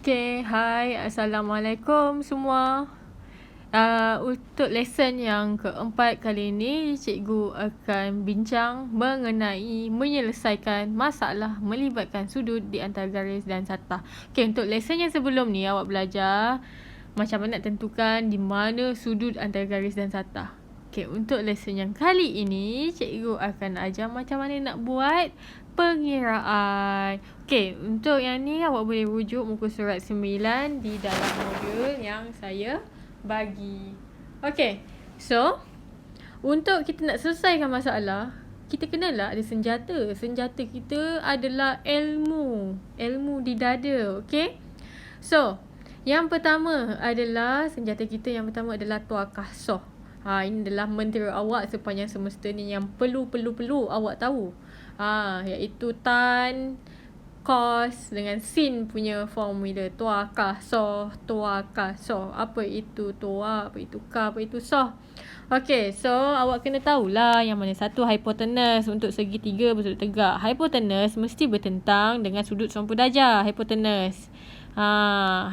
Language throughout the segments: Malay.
Okay, hai, Assalamualaikum semua. Untuk lesson yang keempat kali ini, cikgu akan bincang mengenai menyelesaikan masalah melibatkan sudut di antara garis dan satah. Okay, untuk lesson yang sebelum ni, awak belajar macam mana nak tentukan di mana sudut antara garis dan satah. Okay, untuk lesson yang kali ini, cikgu akan ajar macam mana nak buat pengiraan. Okay, untuk yang ni awak boleh rujuk muka surat 9 di dalam modul yang saya bagi. Okay, so untuk kita nak selesaikan masalah, kita kenalah ada senjata. Senjata kita adalah ilmu. Ilmu di dada, okay? So, yang pertama adalah, senjata kita yang pertama adalah tuakah soh. Ini adalah mentera awak sepanjang semesta ni yang perlu awak tahu. Iaitu tan, cos dengan sin punya formula. Tuakah soh, tuakah soh. Apa itu tua, apa itu ka, apa itu soh. Okay, so awak kena tahulah yang mana satu hypotenuse untuk segitiga bersudut tegak. Hypotenuse mesti bertentang dengan sudut 90 darjah. Hypotenuse.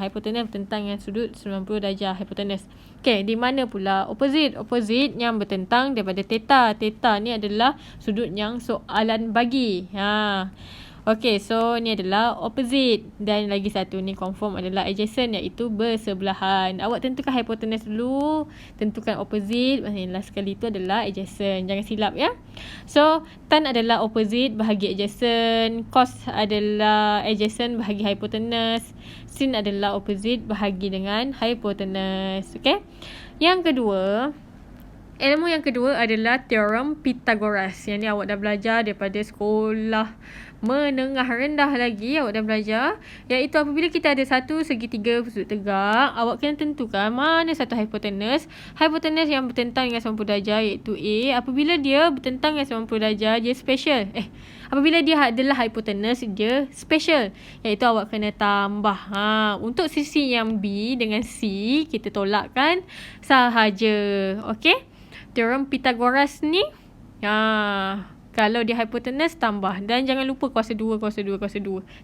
Hypotenuse bertentang dengan sudut 90 darjah hypotenuse. Okay, di mana pula opposite? Opposite yang bertentang daripada theta. Theta ni adalah sudut yang soalan bagi. Okay, so ni adalah opposite. Dan lagi satu ni confirm adalah adjacent, iaitu bersebelahan. Awak tentukan hypotenuse dulu, tentukan opposite. Maksudnya last sekali tu adalah adjacent. Jangan silap ya. So, tan adalah opposite bahagi adjacent. Cos adalah adjacent bahagi hypotenuse. Sin adalah opposite bahagi dengan hypotenuse. Okay. Yang kedua, ilmu yang kedua adalah teorem Pythagoras. Yang ni awak dah belajar daripada sekolah menengah rendah lagi. Awak dah belajar. Iaitu apabila kita ada satu segitiga bersudut tegak, awak kena tentukan mana satu hypotenuse. Hypotenuse yang bertentang dengan 90 darjah iaitu A. Apabila dia bertentang dengan 90 darjah, dia special. Apabila dia adalah hypotenuse, dia special. Iaitu awak kena tambah. Untuk sisi yang B dengan C, kita tolakkan sahaja. Okay? Teorem Pythagoras ni, kalau dia hypotenuse, tambah. Dan jangan lupa kuasa 2.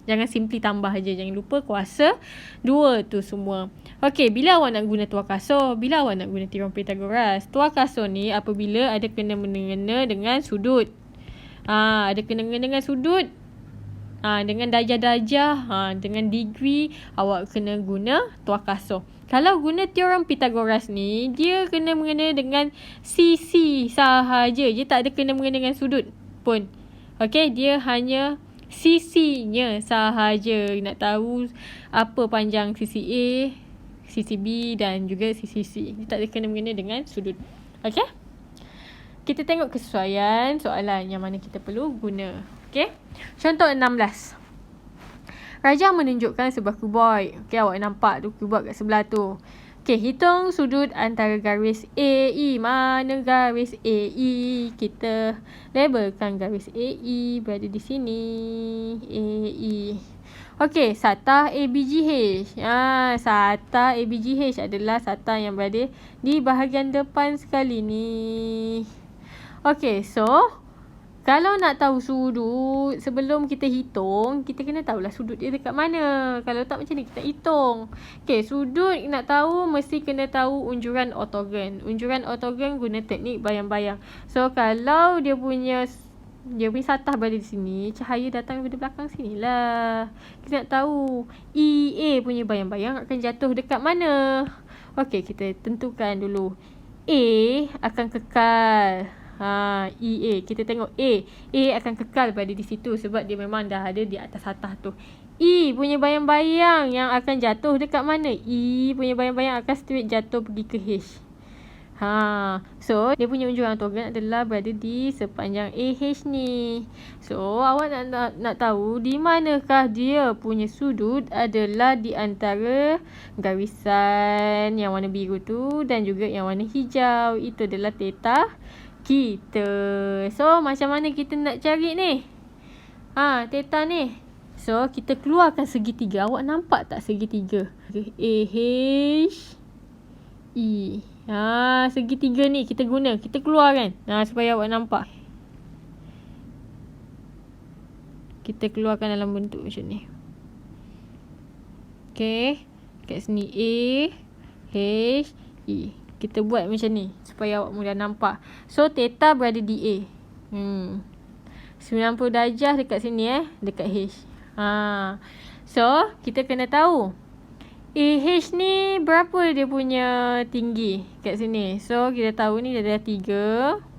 Jangan simply tambah aja. Jangan lupa kuasa 2 tu semua. Okey, bila awak nak guna tuakah soh? Bila awak nak guna teorem Pythagoras? Tuakah soh ni apabila ada kena-mengena dengan sudut. Ada kena-mengena dengan sudut. Dengan darjah-darjah, dengan degree, awak kena guna tuakah soh. Kalau guna teorem Pythagoras ni, dia kena mengena dengan sisi sahaja. Dia tak ada kena mengena dengan sudut pun. Okey, dia hanya sisinya sahaja. Nak tahu apa panjang sisi A, sisi B dan juga sisi C. Dia tak ada kena mengena dengan sudut. Okey? Kita tengok kesesuaian soalan yang mana kita perlu guna. Okey? Contoh 16. Raja menunjukkan sebuah kuboid. Okey, awak nampak tu kuboid kat sebelah tu. Okey, hitung sudut antara garis AE. Mana garis AE? Kita labelkan garis AE berada di sini. AE. Okey, satah ABGH. Satah ABGH adalah satah yang berada di bahagian depan sekali ni. Okey, so kalau nak tahu sudut, sebelum kita hitung, kita kena tahulah sudut dia dekat mana. Kalau tak, macam mana kita hitung? Okey, sudut nak tahu, mesti kena tahu unjuran ortogon. Unjuran ortogon guna teknik bayang-bayang. So, kalau dia punya satah berada di sini, cahaya datang daripada belakang sini lah. Kita nak tahu EA punya bayang-bayang akan jatuh dekat mana. Okey, kita tentukan dulu. A akan kekal. EA. Kita tengok A. A akan kekal berada di situ sebab dia memang dah ada di atas satah tu. E punya bayang-bayang yang akan jatuh dekat mana? E punya bayang-bayang akan straight jatuh pergi ke H. So, dia punya unjuran ortogon adalah berada di sepanjang AH ni. So, awak nak tahu di manakah dia punya sudut adalah di antara garisan yang warna biru tu dan juga yang warna hijau. Itu adalah theta kita. So, macam mana kita nak cari ni? Theta ni. So, kita keluarkan segitiga. Awak nampak tak segitiga? AH E. Segitiga ni kita guna. Kita keluarkan. Supaya awak nampak. Kita keluarkan dalam bentuk macam ni. Okay. Kat sini A, H, E. Kita buat macam ni supaya awak mudah nampak. So, theta berada di A. 90 darjah dekat sini dekat H. So, kita kena tahu AH ni berapa dia punya tinggi kat sini. So, kita tahu ni dia ada 3.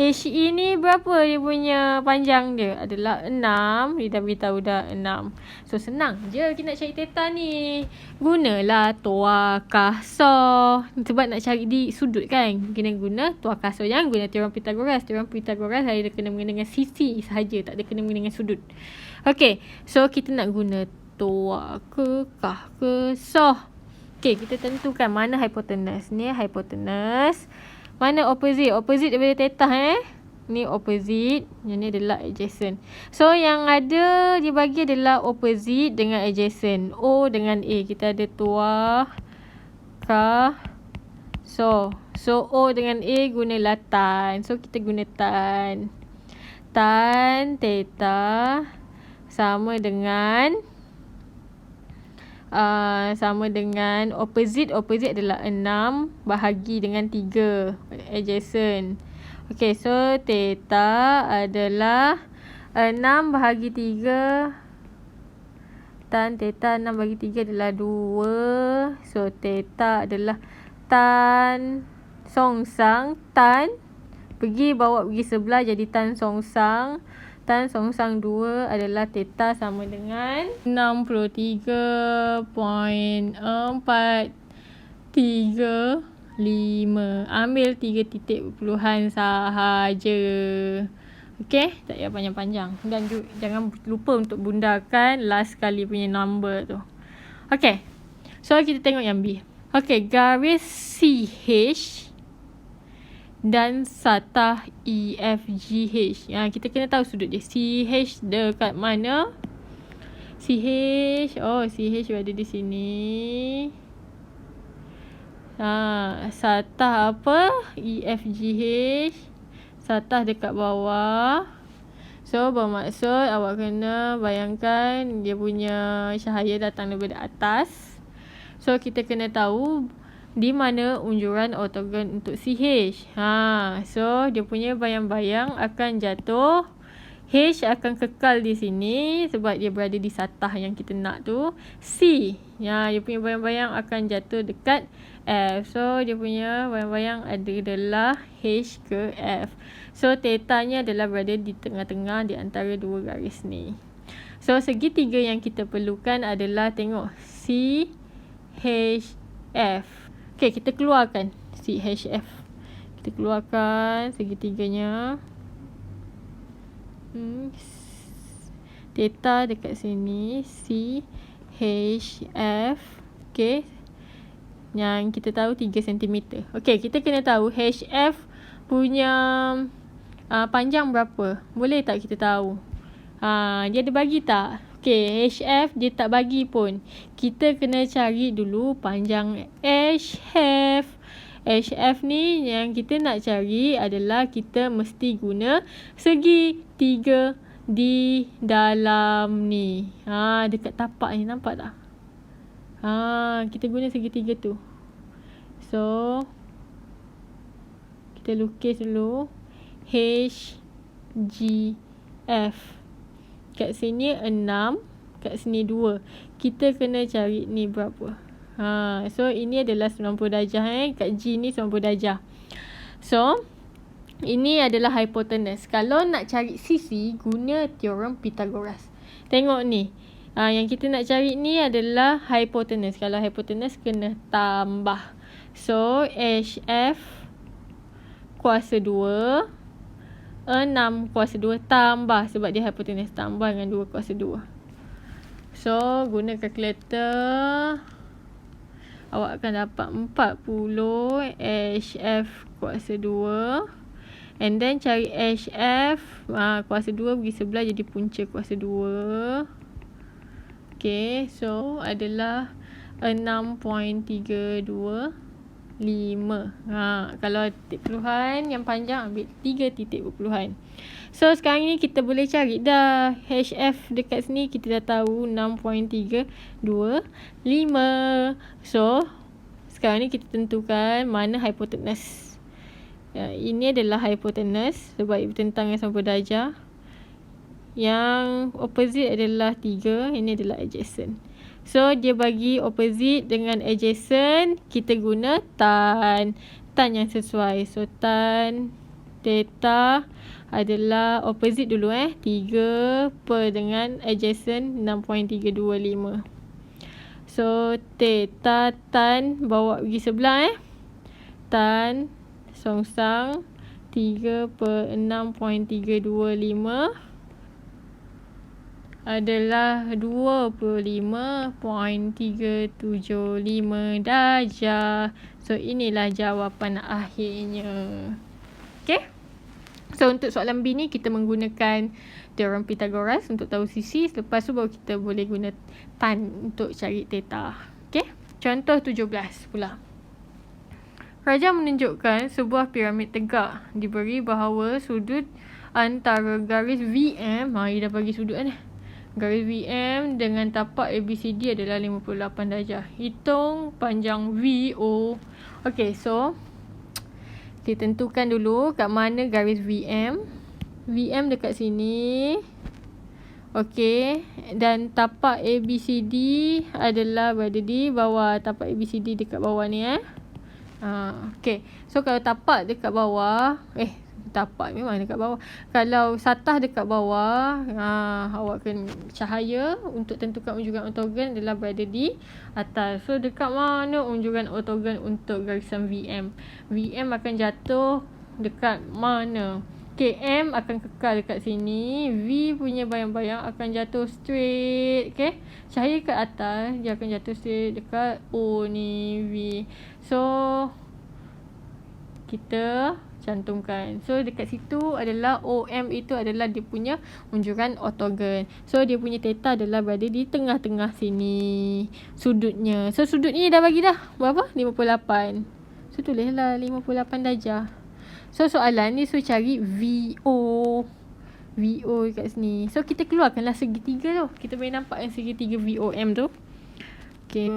HE ni berapa dia punya panjang dia? Adalah 6. Dia dah beritahu dah 6. So, senang je kita nak cari theta ni. Gunalah toa kasar. Sebab nak cari di sudut kan. Kena guna toa kasar. Jangan guna teorem Pythagoras. Teorem Pythagoras ada kena mengena dengan sisi sahaja. Tak ada kena mengena dengan sudut. Okay. So, kita nak guna toa kasar. Okay, kita tentukan mana hypotenuse. Ni hypotenuse. Mana opposite? Opposite daripada theta Ni opposite. Yang ni adalah adjacent. So, yang ada dibagi adalah opposite dengan adjacent. O dengan A. Kita ada toa kasar. So, O dengan A gunalah tan. So, kita guna tan. Tan theta sama dengan opposite. Opposite adalah 6 bahagi dengan 3 adjacent. Okay, so theta adalah 6 bahagi 3. Tan theta 6 bahagi 3 adalah 2. So theta adalah tan songsang. Tan bawa pergi sebelah jadi tan songsang. Tan songsang 2 adalah theta sama dengan 63.435. Ambil 3 titik perpuluhan sahaja. Okey, tak payah panjang-panjang. Dan jangan lupa untuk bundakan last kali punya number tu. Okey. So kita tengok yang B. Okey, garis CH dan satah EFGH. Kita kena tahu sudut dia. CH dekat mana? CH berada di sini. Satah apa? EFGH. Satah dekat bawah. So, bermaksud awak kena bayangkan dia punya cahaya datang daripada atas. So, kita kena tahu di mana unjuran ortogon untuk CH. So, dia punya bayang-bayang akan jatuh. H akan kekal di sini sebab dia berada di satah yang kita nak tu. C, dia punya bayang-bayang akan jatuh dekat F. So, dia punya bayang-bayang adalah H ke F. So, tetanya adalah berada di tengah-tengah di antara dua garis ni. So, segitiga yang kita perlukan adalah tengok C, H, F. Okay, kita keluarkan CHF. Kita keluarkan segitiganya. Theta dekat sini. C, H, F. Okay. Yang kita tahu 3 cm. Okay, kita kena tahu HF punya panjang berapa. Boleh tak kita tahu? Dia ada bagi tak? Okay, HF dia tak bagi pun. Kita kena cari dulu panjang HF. HF ni yang kita nak cari adalah kita mesti guna segi 3 di dalam ni. Dekat tapak ni nampak tak? Kita guna segi 3 tu. So, kita lukis dulu H, G, F. Kat sini 6, kat sini 2. Kita kena cari ni berapa. So, ini adalah 90 darjah. Kat G ni 90 darjah. So, ini adalah hypotenuse. Kalau nak cari sisi, guna teorem Pythagoras. Tengok ni. Yang kita nak cari ni adalah hypotenuse. Kalau hypotenuse kena tambah. So, HF kuasa 2. 6 kuasa 2 tambah. Sebab dia hypotenuse, tambah dengan 2 kuasa 2. So, guna kalkulator. Awak akan dapat 40 HF kuasa 2. And then cari HF. Kuasa 2 pergi sebelah jadi punca kuasa 2. Okay, so adalah 6.32. Kalau titik peluhan yang panjang, ambil 3 titik berpeluhan. So sekarang ni kita boleh cari dah HF dekat sini. Kita dah tahu 6.325. So sekarang ni kita tentukan mana hypotenuse. Ini adalah hypotenuse sebab ia bertentang dengan sampul darjah. Yang opposite adalah 3. Ini adalah adjacent. So dia bagi opposite dengan adjacent, kita guna tan yang sesuai. So tan theta adalah opposite dulu 3 per dengan adjacent 6.325. So theta tan bawa pergi sebelah tan songsang 3 per 6.325 adalah 25.375 darjah. So inilah jawapan akhirnya. Okay. So untuk soalan B ni kita menggunakan teorem Pythagoras untuk tahu sisi. Lepas tu baru kita boleh guna tan untuk cari theta. Okay. Contoh 17 pula. Raja menunjukkan sebuah piramid tegak. Diberi bahawa sudut antara garis VM, dia dah bagi sudut kan. Garis VM dengan tapak ABCD adalah 58 darjah. Hitung panjang VO. Okay, so kita tentukan dulu kat mana garis VM. VM dekat sini. Okay. Dan tapak ABCD adalah berada di bawah. Tapak ABCD dekat bawah ni okay. So kalau tapak dekat bawah. Tapak memang dekat bawah. Kalau satah dekat bawah, awak kena cahaya untuk tentukan unjuran ortogon adalah berada di atas. So dekat mana unjuran ortogon untuk garisan VM? VM akan jatuh dekat mana? KM akan kekal dekat sini. V punya bayang-bayang akan jatuh straight. Okay. Cahaya kat atas, dia akan jatuh straight dekat O ni, V. So kita cantumkan. So dekat situ adalah OM itu adalah dia punya unjuran ortogon. So dia punya theta adalah berada di tengah-tengah sini sudutnya. So sudut ni dah bagi dah berapa? 58. So tulislah 58 darjah. So soalan ni cari VO dekat sini. So kita keluarkanlah segitiga tu. Kita boleh nampak yang segitiga VOM tu. Okay.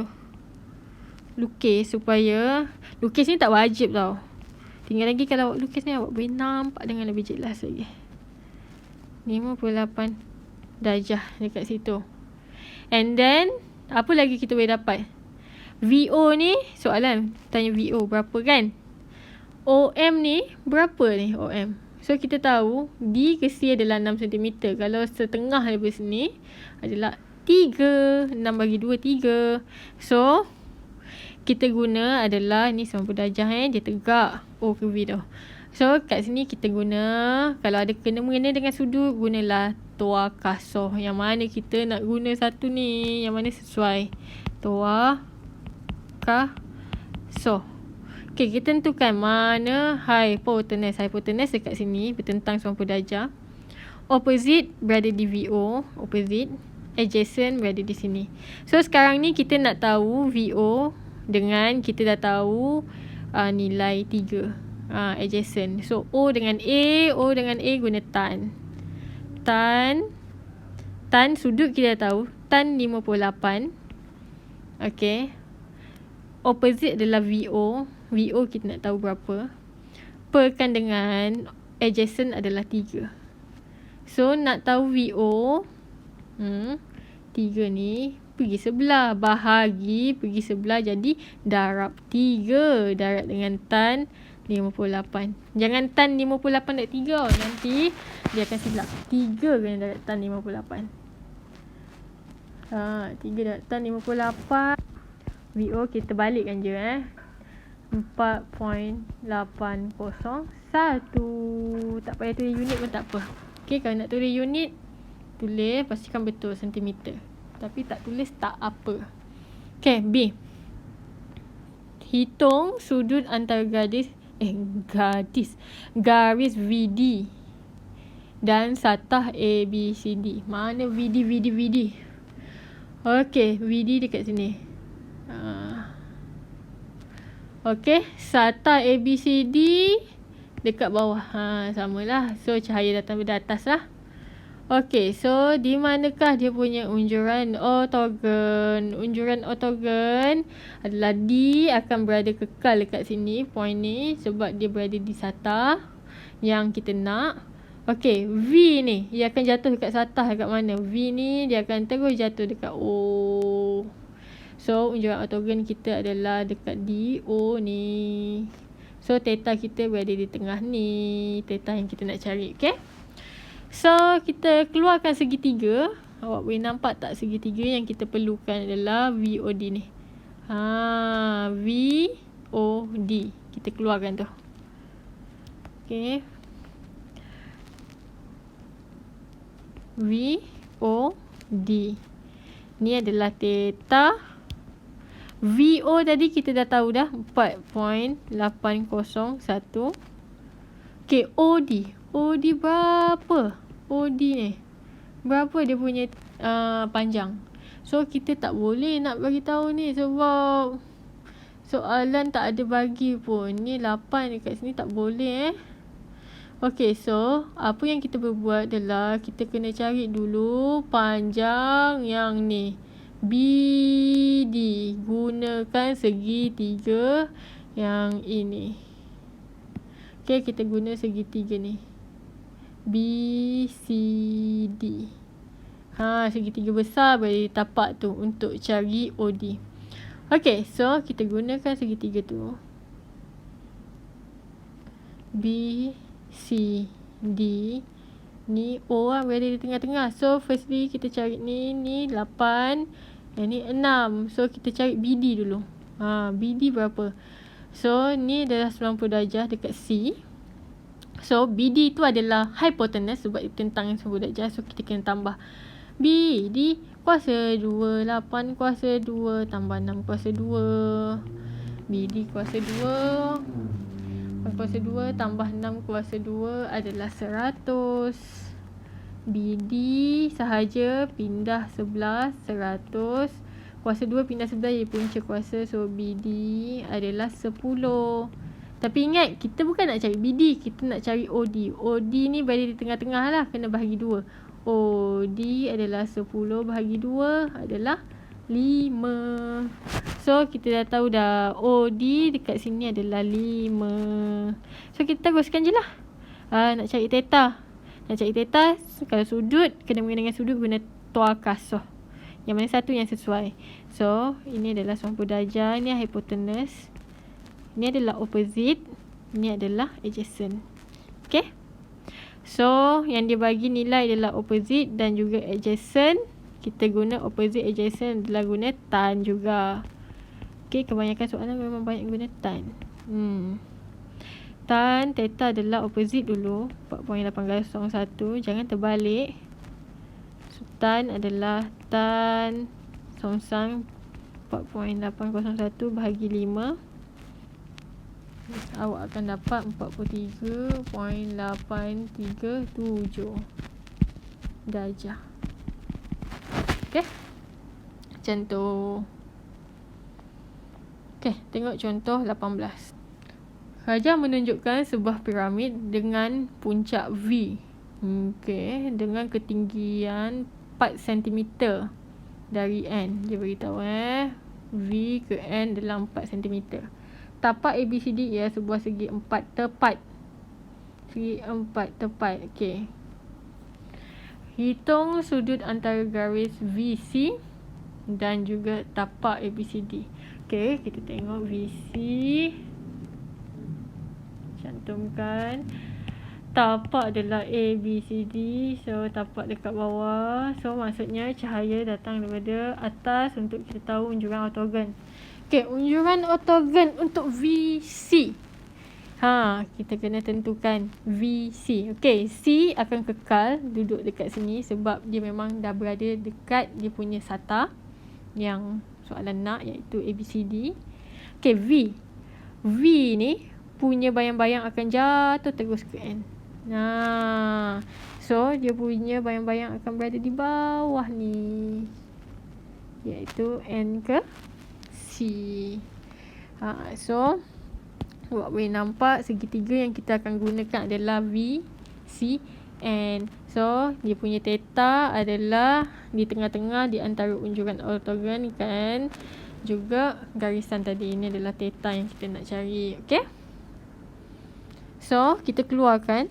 Lukis supaya lukis ni tak wajib tau. Tinggal lagi kalau awak lukis ni awak boleh nampak dengan lebih jelas lagi. 58 darjah dekat situ. And then apa lagi kita boleh dapat? VO ni soalan tanya VO berapa kan? OM ni berapa ni OM? So kita tahu D ke C adalah 6 cm. Kalau setengah daripada sini adalah 3. 6 bagi 2 3. So kita guna adalah ni 90 darjah dia tegak O ke V tu. So kat sini kita guna, kalau ada kena-mengena dengan sudut, gunalah toa kasoh. Yang mana kita nak guna satu ni, yang mana sesuai. Toa kasoh. Okay, kita tentukan mana hypotenuse. Hypotenuse dekat sini bertentang 90 darjah. Opposite berada di VO, opposite. Adjacent berada di sini. So sekarang ni kita nak tahu VO dengan kita dah tahu nilai 3. Adjacent. So O dengan A guna tan. Tan sudut kita dah tahu. Tan 58. Okay. Opposite adalah VO. VO kita nak tahu berapa. Perkan dengan adjacent adalah 3. So nak tahu VO 3 ni pergi sebelah. Bahagi pergi sebelah jadi darab 3. Darab dengan tan 58. Jangan tan 58 darab 3. Nanti dia akan silap. 3 kena darab tan 58. 3 darab tan 58. VO kita balikkan je 4.801. Tak payah tulis unit pun tak apa. Okay, kalau nak tulis unit, tulis pastikan betul sentimeter. Tapi tak tulis tak apa. Okay, B. Hitung sudut antara garis VD dan satah ABCD. Mana VD? Okay, VD dekat sini. Okey, SATA ABCD dekat bawah. Samalah. So cahaya datang dari atas lah. Okey, so di manakah dia punya unjuran ortogon? Unjuran ortogon adalah D akan berada kekal dekat sini, point ni, sebab dia berada di SATA yang kita nak. Okey, V ni dia akan jatuh dekat SATA dekat mana? V ni dia akan terus jatuh dekat O. So unjuran ortogon kita adalah dekat D, O ni. So theta kita berada di tengah ni, theta yang kita nak cari. Okay, so kita keluarkan segitiga. Awak boleh nampak tak segitiga yang kita perlukan adalah VOD ni. VOD kita keluarkan tu. Okay, VOD ni adalah theta. VO tadi kita dah tahu dah 4.801. Okay, OD berapa? OD ni berapa dia punya panjang? So kita tak boleh nak bagi tahu ni sebab soalan tak ada bagi pun. Ni 8 dekat sini tak boleh Okay, so apa yang kita berbuat adalah kita kena cari dulu panjang yang ni, BD. Gunakan segitiga yang ini. Okay, kita guna segitiga ni, BCD. Segitiga besar boleh tapak tu untuk cari OD. Okay, so kita gunakan segitiga tu, BCD. Ni O berada di tengah-tengah. So firstly kita cari ni 8, yang ni 6. So kita cari BD dulu. BD berapa? So ni adalah 90 darjah dekat C. So BD tu adalah hypotenuse sebab dia tentang 90 darjah. So kita kena tambah BD kuasa 2, 8 kuasa 2 tambah 6 kuasa 2. BD kuasa 2, 8 kuasa 2 tambah 6 kuasa 2 adalah 100. BD sahaja pindah sebelah 100. Kuasa 2 pindah sebelah jadi punca kuasa. So BD adalah 10. Tapi ingat, kita bukan nak cari BD, kita nak cari OD. OD ni berada di tengah-tengah lah, kena bahagi 2. OD adalah 10 bahagi 2 adalah 5. So kita dah tahu dah OD dekat sini adalah 5. So kita teruskan je lah. Nak cari theta. Nak cari theta, kalau sudut, kena mengenai sudut guna tuakasoh. Yang mana satu yang sesuai. So ini adalah 90 darjah. Ini hypotenuse. Ini adalah opposite. Ini adalah adjacent. Okay, so yang dia bagi nilai adalah opposite dan juga adjacent. Kita guna opposite, adjacent adalah guna tan juga. Okay, kebanyakan soalan memang banyak guna tan. Tan theta adalah opposite dulu, 4.801. Jangan terbalik. So tan adalah tan songsang 4.801 bahagi 5. Awak akan dapat 43.837 darjah. Okay, macam tu. Okay, tengok contoh 18. Rajah menunjukkan sebuah piramid dengan puncak V. Okay, dengan ketinggian 4 cm dari N. Dia beritahu V ke N dalam 4 cm. Tapak ABCD ialah sebuah segi 4 tepat. Segi 4 tepat. Okay, hitung sudut antara garis VC dan juga tapak ABCD. Okay, kita tengok VC. Cantumkan. Tapak adalah ABCD. So tapak dekat bawah. So maksudnya cahaya datang daripada atas untuk kita tahu unjuran ortogon. Okay, unjuran ortogon untuk VC. Kita kena tentukan VC. Okay, C akan kekal duduk dekat sini sebab dia memang dah berada dekat dia punya SATA yang soalan nak, iaitu ABCD. Okay, V ni punya bayang-bayang akan jatuh terus ke N. So dia punya bayang-bayang akan berada di bawah ni, iaitu N ke C. So awak boleh nampak segitiga yang kita akan gunakan adalah V, C, N. So, dia punya theta adalah di tengah-tengah di antara unjuran ortogon kan. Juga garisan tadi, ini adalah theta yang kita nak cari. Okay. So, kita keluarkan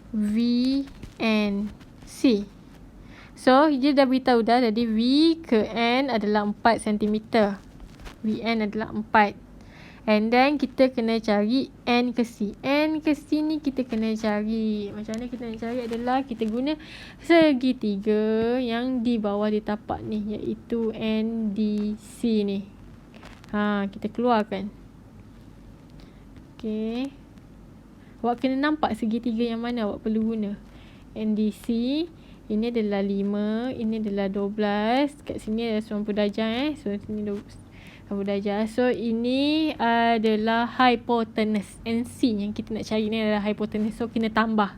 V, N, C. So, dia dah beritahu dah. Jadi, V ke N adalah 4 cm. Vn adalah 4. And then, kita kena cari N ke C. N ke C ni kita kena cari. Macam mana kita nak cari adalah kita guna segitiga yang di bawah di tapak ni. Iaitu NDC ni. Kita keluarkan. Okay. Awak kena nampak segitiga yang mana awak perlu guna. NDC. Ini adalah 5. Ini adalah 12. Kat sini ada 90 darjah. So, sini 90 darjah. So, ini adalah hypotenuse. NC yang kita nak cari ni adalah hypotenuse. So, kena tambah.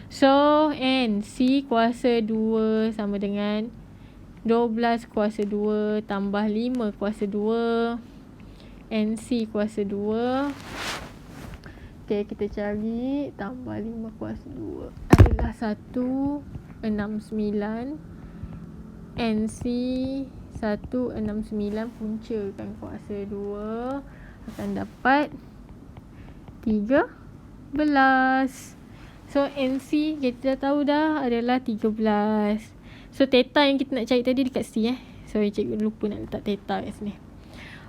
So, NC kuasa 2 sama dengan 12 kuasa 2 tambah 5 kuasa 2. NC kuasa 2. Okay, kita cari. Tambah 5 kuasa 2 adalah 169. NC 169 puncakan kuasa 2 akan dapat 13. So, NC kita dah tahu dah adalah 13. So, theta yang kita nak cari tadi dekat C. Sorry, cikgu lupa nak letak theta kat sini.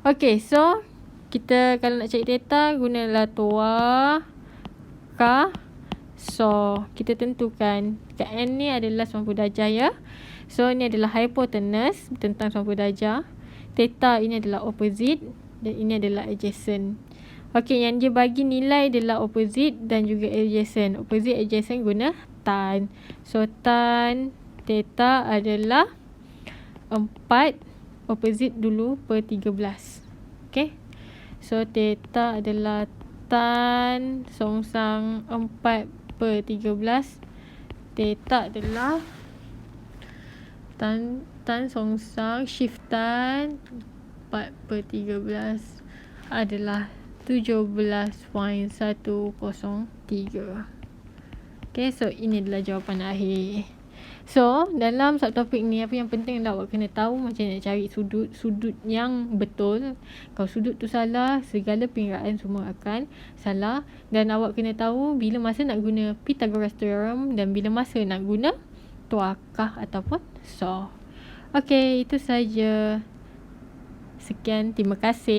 Okay, so kita kalau nak cari theta gunalah TOA, K, So, kita tentukan kat N ni adalah 90 darjah ya. So, ini adalah hypotenuse tentang 90 darjah. Theta ini adalah opposite dan ini adalah adjacent. Okey, yang dia bagi nilai adalah opposite dan juga adjacent. Opposite, adjacent guna tan. So, tan theta adalah 4 opposite dulu per 13. Okey. So, theta adalah tan songsang 4 per 13. Theta adalah tan songsang shift tan 4 per 13 adalah 17.103. Okay, so ini adalah jawapan akhir. So, dalam subtopik ni apa yang penting adalah awak kena tahu macam nak cari sudut yang betul. Kalau sudut tu salah, segala perkiraan semua akan salah. Dan awak kena tahu bila masa nak guna Pythagoras theorem dan bila masa nak guna tuakah ataupun saw. Okay, itu saja. Sekian, terima kasih.